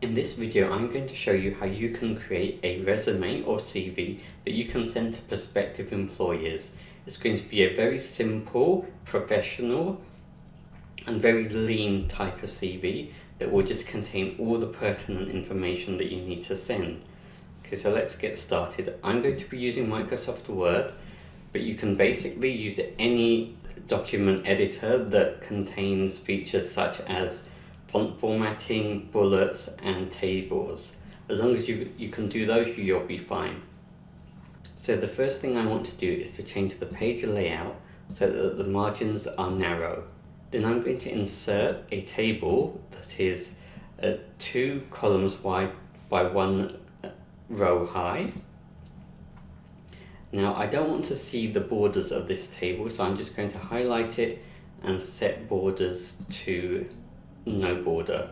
In this video, I'm going to show you how you can create a resume or CV that you can send to prospective employers. It's going to be a very simple, professional, and very lean type of CV that will just contain all the pertinent information that you need to send. Okay, so let's get started. I'm going to be using Microsoft Word, but you can basically use any document editor that contains features such as font formatting, bullets, and tables. As long as you can do those, you'll be fine. So the first thing I want to do is to change the page layout so that the margins are narrow. Then I'm going to insert a table that is 2 columns wide by 1 row high. Now I don't want to see the borders of this table, so I'm just going to highlight it and set borders to no border.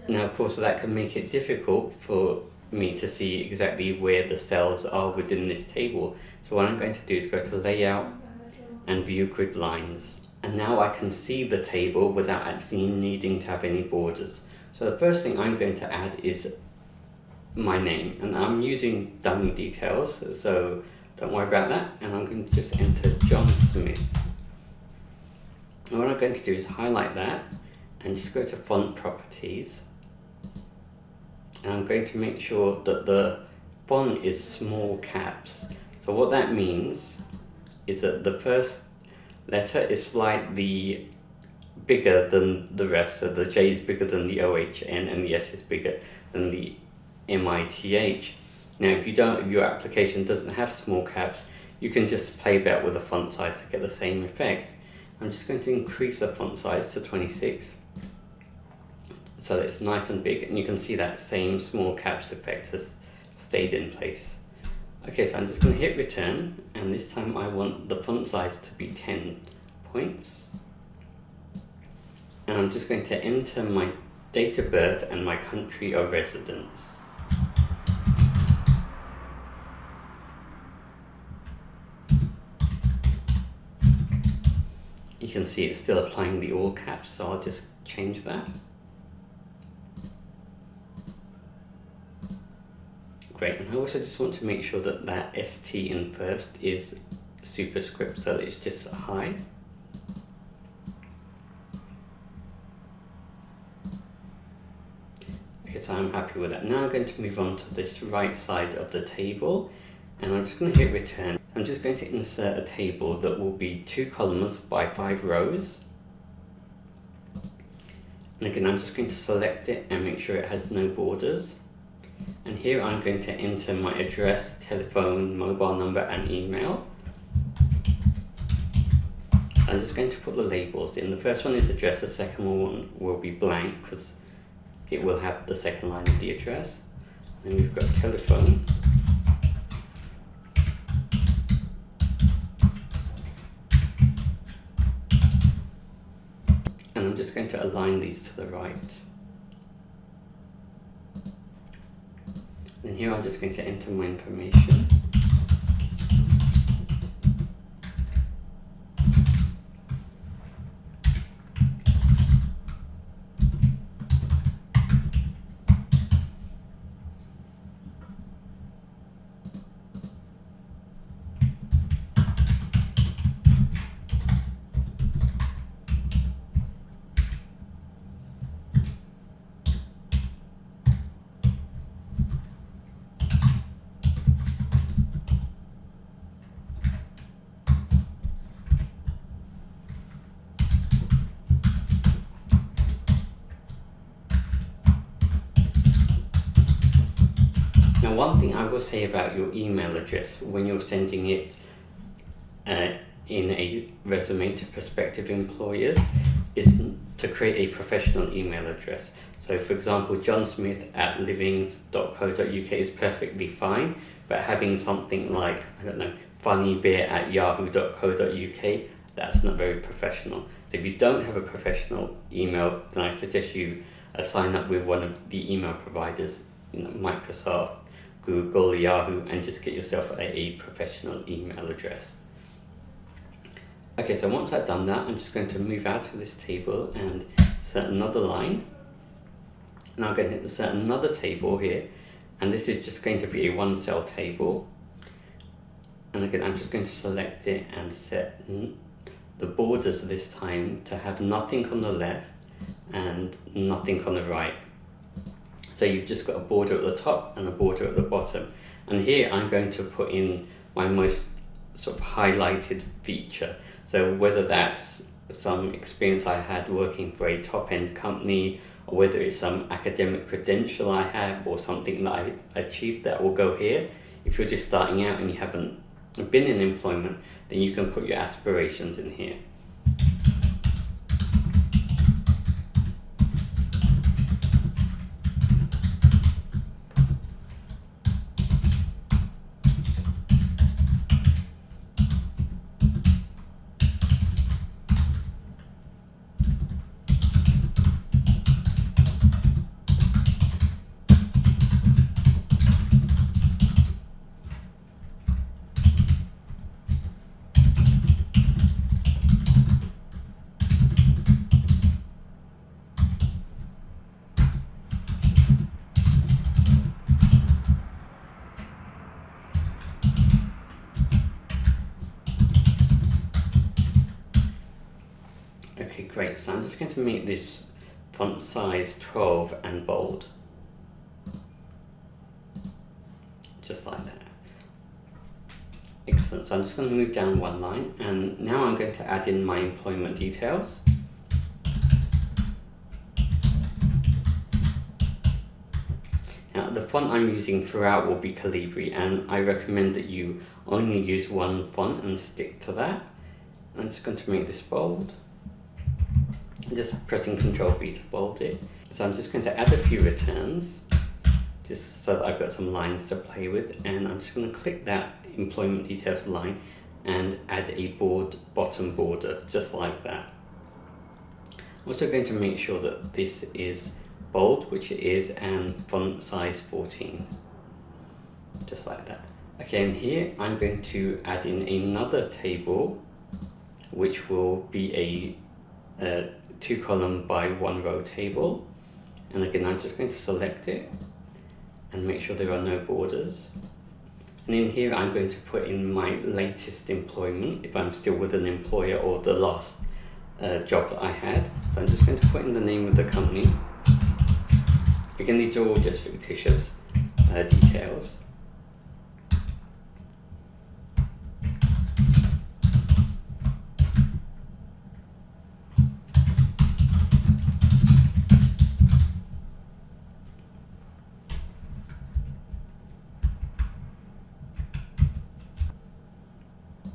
Now of course that can make it difficult for me to see exactly where the cells are within this table. So what I'm going to do is go to Layout and View Grid Lines. And now I can see the table without actually needing to have any borders. So the first thing I'm going to add is my name, and I'm using dummy details, so don't worry about that. And I'm going to just enter John Smith. And what I'm going to do is highlight that and just go to Font Properties. And I'm going to make sure that the font is small caps. So what that means is that the first letter is slightly bigger than the rest. So the J is bigger than the OHN and the S is bigger than the MITH. Now if your application doesn't have small caps, you can just play about with the font size to get the same effect. I'm just going to increase the font size to 26 so that it's nice and big, and you can see that same small caps effect has stayed in place. Okay, so I'm just going to hit return, and this time I want the font size to be 10 points. And I'm just going to enter my date of birth and my country of residence. You can see it's still applying the all caps, so I'll just change that. Great, and I also just want to make sure that that ST in first is superscript, so that it's just high. Okay, so I'm happy with that. Now I'm going to move on to this right side of the table, and I'm just going to hit return. I'm just going to insert a table that will be 2 columns by 5 rows. And again, I'm just going to select it and make sure it has no borders. And here I'm going to enter my address, telephone, mobile number, and email. I'm just going to put the labels in. The first one is address, the second one will be blank because it will have the second line of the address. Then we've got telephone. And I'm just going to align these to the right. And here I'm just going to enter my information. Now one thing I will say about your email address when you're sending it in a resume to prospective employers is to create a professional email address. So for example, johnsmith@livings.co.uk is perfectly fine, but having something like, I don't know, funnybear@yahoo.co.uk, that's not very professional. So if you don't have a professional email, then I suggest you sign up with one of the email providers, Microsoft, Google, Yahoo, and just get yourself a professional email address. Okay, so once I've done that, I'm just going to move out of this table and set another line. Now I'm going to insert another table here, and this is just going to be a one cell table. And again, I'm just going to select it and set the borders this time to have nothing on the left and nothing on the right. So you've just got a border at the top and a border at the bottom. And here I'm going to put in my most sort of highlighted feature. So whether that's some experience I had working for a top-end company, or whether it's some academic credential I have or something that I achieved, that will go here. If you're just starting out and you haven't been in employment, then you can put your aspirations in here. Okay, great. So I'm just going to make this font size 12 and bold. Just like that. Excellent. So I'm just going to move down one line, and now I'm going to add in my employment details. Now the font I'm using throughout will be Calibri, and I recommend that you only use one font and stick to that. I'm just going to make this bold. Just pressing Ctrl B to bold it. So I'm just going to add a few returns, just so that I've got some lines to play with, and I'm just going to click that employment details line and add a bottom border, just like that. I'm also going to make sure that this is bold, which it is, and font size 14, just like that. Okay, and here I'm going to add in another table, which will be a 2-column by 1-row table. And again, I'm just going to select it and make sure there are no borders. And in here, I'm going to put in my latest employment, if I'm still with an employer, or the last job that I had. So I'm just going to put in the name of the company. Again, these are all just fictitious details.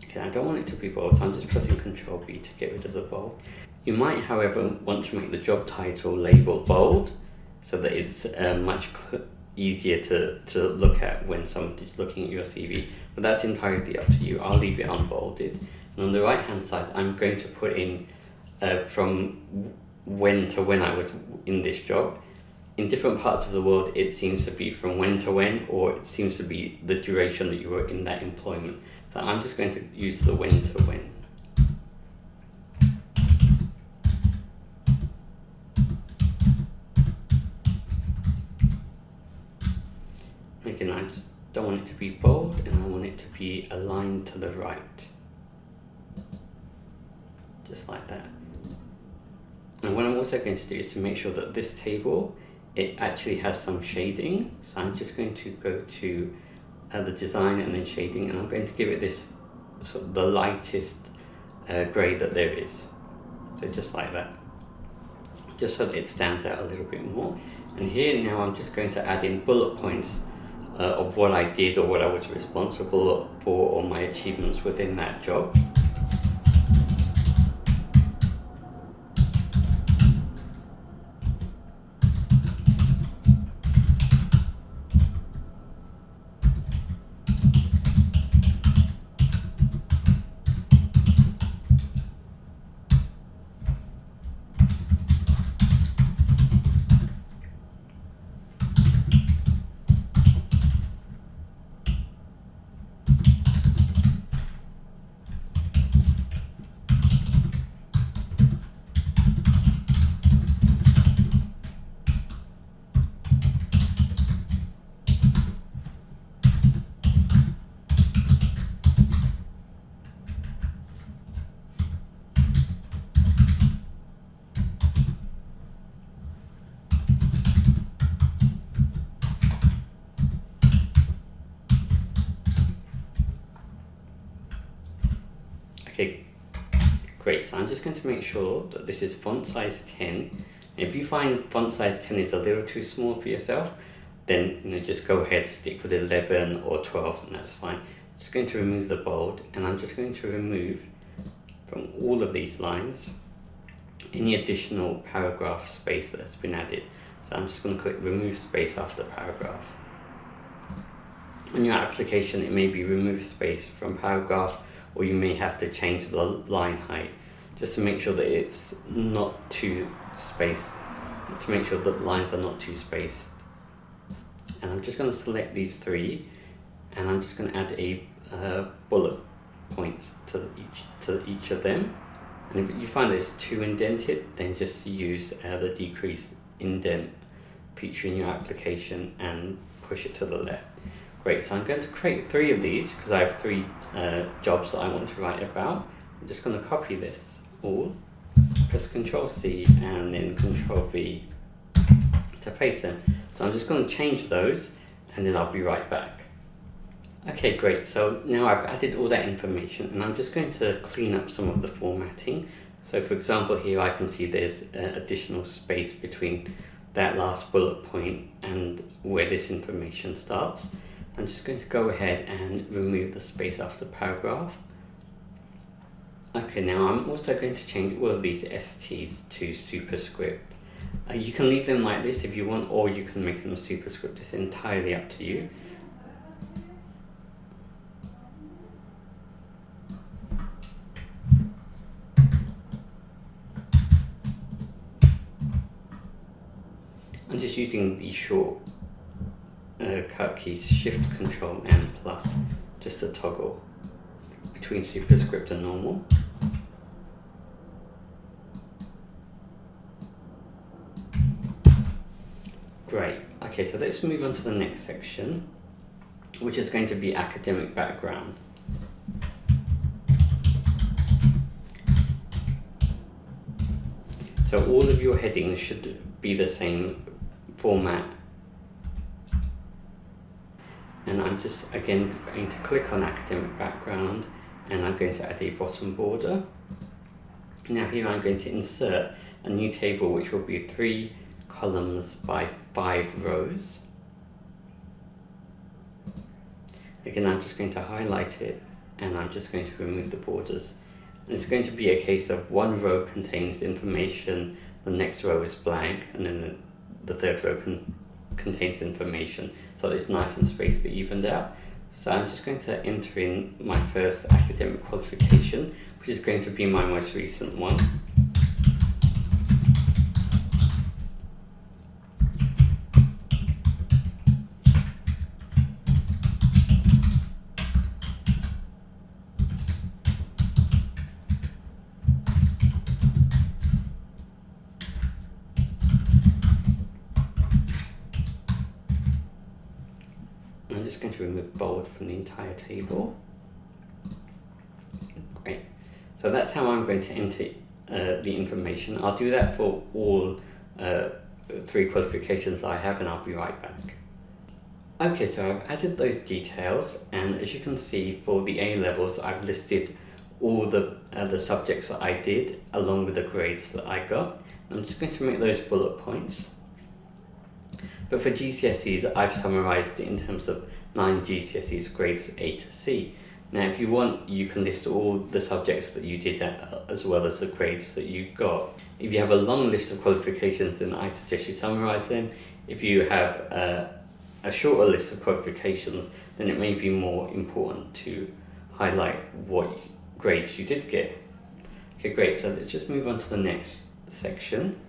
Okay, I don't want it to be bold, so I'm just pressing Ctrl B to get rid of the bold. You might, however, want to make the job title labeled bold, so that it's much easier to look at when somebody's looking at your CV, but that's entirely up to you. I'll leave it unbolded. And on the right hand side, I'm going to put in from when to when I was in this job. In different parts of the world, it seems to be from when to when, or it seems to be the duration that you were in that employment. So I'm just going to use the when to when. Again, I just don't want it to be bold, and I want it to be aligned to the right. Just like that. And what I'm also going to do is to make sure that this table, it actually has some shading. So I'm just going to go to the design and then shading, and I'm going to give it this sort of the lightest grey that there is. So just like that, just so that it stands out a little bit more. And here now I'm just going to add in bullet points of what I did or what I was responsible for, or my achievements within that job. Great, so I'm just going to make sure that this is font size 10. If you find font size 10 is a little too small for yourself, then just go ahead, stick with 11 or 12, and that's fine. I'm just going to remove the bold, and I'm just going to remove from all of these lines any additional paragraph space that's been added. So I'm just going to click remove space after paragraph. On your application, it may be remove space from paragraph, or you may have to change the line height just to make sure that it's not too spaced, to make sure that lines are not too spaced. And I'm just going to select these three, and I'm just going to add a bullet points to each of them. And if you find that it's too indented, then just use the decrease indent feature in your application and push it to the left. Great, so I'm going to create 3 of these because I have 3 jobs that I want to write about. I'm just going to copy this all, press Ctrl C and then Ctrl V to paste them. So I'm just going to change those and then I'll be right back. Okay, great, so now I've added all that information and I'm just going to clean up some of the formatting. So for example, here I can see there's additional space between that last bullet point and where this information starts. I'm just going to go ahead and remove the space after paragraph. Okay, now I'm also going to change all of these STs to superscript. You can leave them like this if you want, or you can make them superscript. It's entirely up to you. I'm just using the short cut keys Shift, Control, and plus just to toggle between superscript and normal. Great. Okay, so let's move on to the next section, which is going to be academic background. So all of your headings should be the same format. And I'm just again going to click on academic background and I'm going to add a bottom border. Now here I'm going to insert a new table which will be 3 columns by 5 rows. Again, I'm just going to highlight it and I'm just going to remove the borders. And it's going to be a case of one row contains information, the next row is blank, and then the third row contains information, so it's nice and spaced and evened out. So I'm just going to enter in my first academic qualification, which is going to be my most recent one. I'm just going to remove bold from the entire table. Great. So that's how I'm going to enter the information. I'll do that for all 3 qualifications I have, and I'll be right back. Okay, so I've added those details, and as you can see, for the A levels, I've listed all the subjects that I did along with the grades that I got. I'm just going to make those bullet points. But for GCSEs, I've summarised it in terms of 9 GCSEs grades A to C. Now, if you want, you can list all the subjects that you did as well as the grades that you got. If you have a long list of qualifications, then I suggest you summarise them. If you have a shorter list of qualifications, then it may be more important to highlight what grades you did get. Okay, great. So let's just move on to the next section,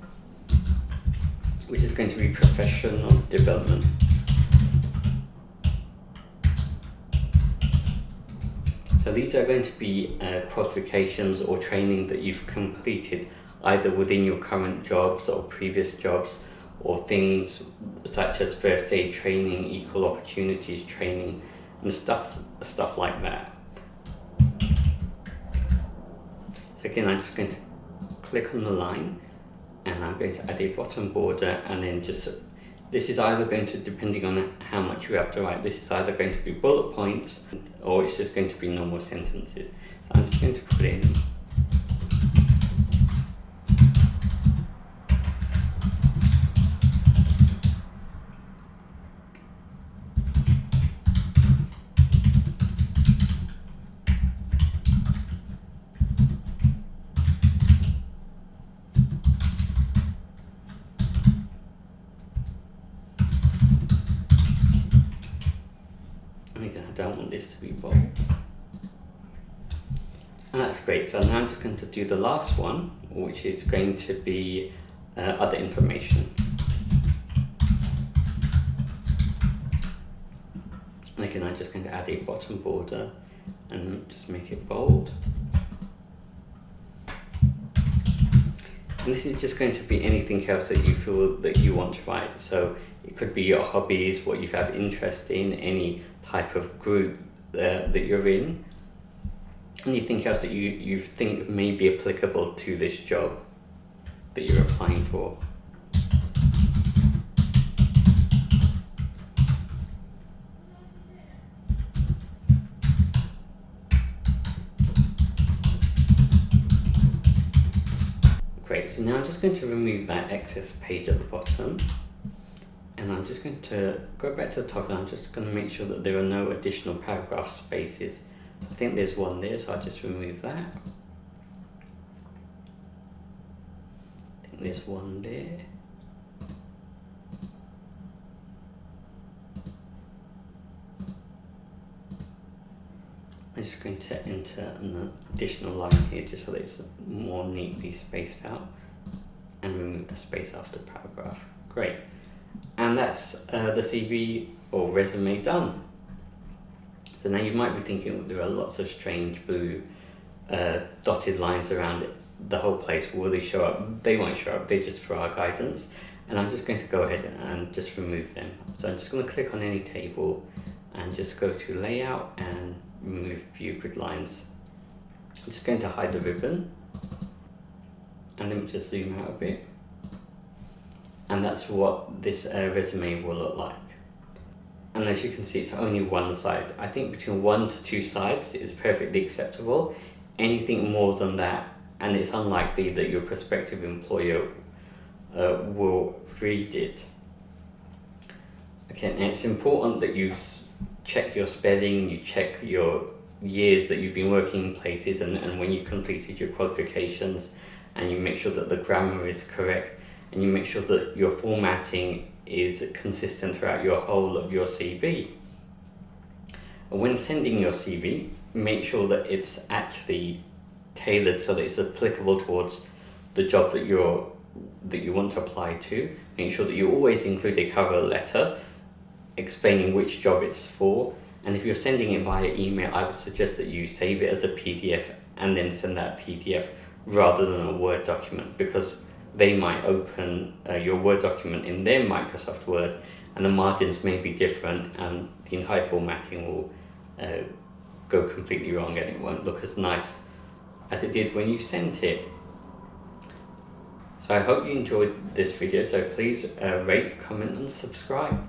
which is going to be professional development. So these are going to be qualifications or training that you've completed either within your current jobs or previous jobs, or things such as first aid training, equal opportunities training, and stuff like that. So again, I'm just going to click on the line and I'm going to add a bottom border, and then just, this is either going to, depending on how much you have to write, this is either going to be bullet points or it's just going to be normal sentences. So I'm just going to put in that's great. So now I'm just going to do the last one, which is going to be other information. And again, I'm just going to add a bottom border and just make it bold. And this is just going to be anything else that you feel that you want to write. So it could be your hobbies, what you have interest in, any type of group that you're in, anything else that you think may be applicable to this job that you're applying for. Great, so now I'm just going to remove that excess page at the bottom, and I'm just going to go back to the top, and I'm just going to make sure that there are no additional paragraph spaces. I think there's one there, so I'll just remove that. I think there's one there. I'm just going to enter an additional line here just so that it's more neatly spaced out, and remove the space after paragraph. Great. And that's the CV or resume done. So now you might be thinking there are lots of strange blue dotted lines around it, the whole place. Will they show up? They won't show up, they're just for our guidance. And I'm just going to go ahead and just remove them. So I'm just going to click on any table and just go to layout and remove view grid lines. I'm just going to hide the ribbon, and let me just zoom out a bit. And that's what this resume will look like. And as you can see, it's only one side. I think between 1 to 2 sides is perfectly acceptable. Anything more than that, and it's unlikely that your prospective employer will read it. Okay, and it's important that you check your spelling, you check your years that you've been working in places, and when you completed your qualifications, and you make sure that the grammar is correct, and you make sure that your formatting is consistent throughout your whole of your CV. When sending your CV, make sure that it's actually tailored so that it's applicable towards the job that you want to apply to. Make sure that you always include a cover letter explaining which job it's for, and if you're sending it via email, I would suggest that you save it as a PDF and then send that PDF rather than a Word document, because they might open your Word document in their Microsoft Word and the margins may be different, and the entire formatting will go completely wrong and it won't look as nice as it did when you sent it. So I hope you enjoyed this video, so please rate, comment and subscribe.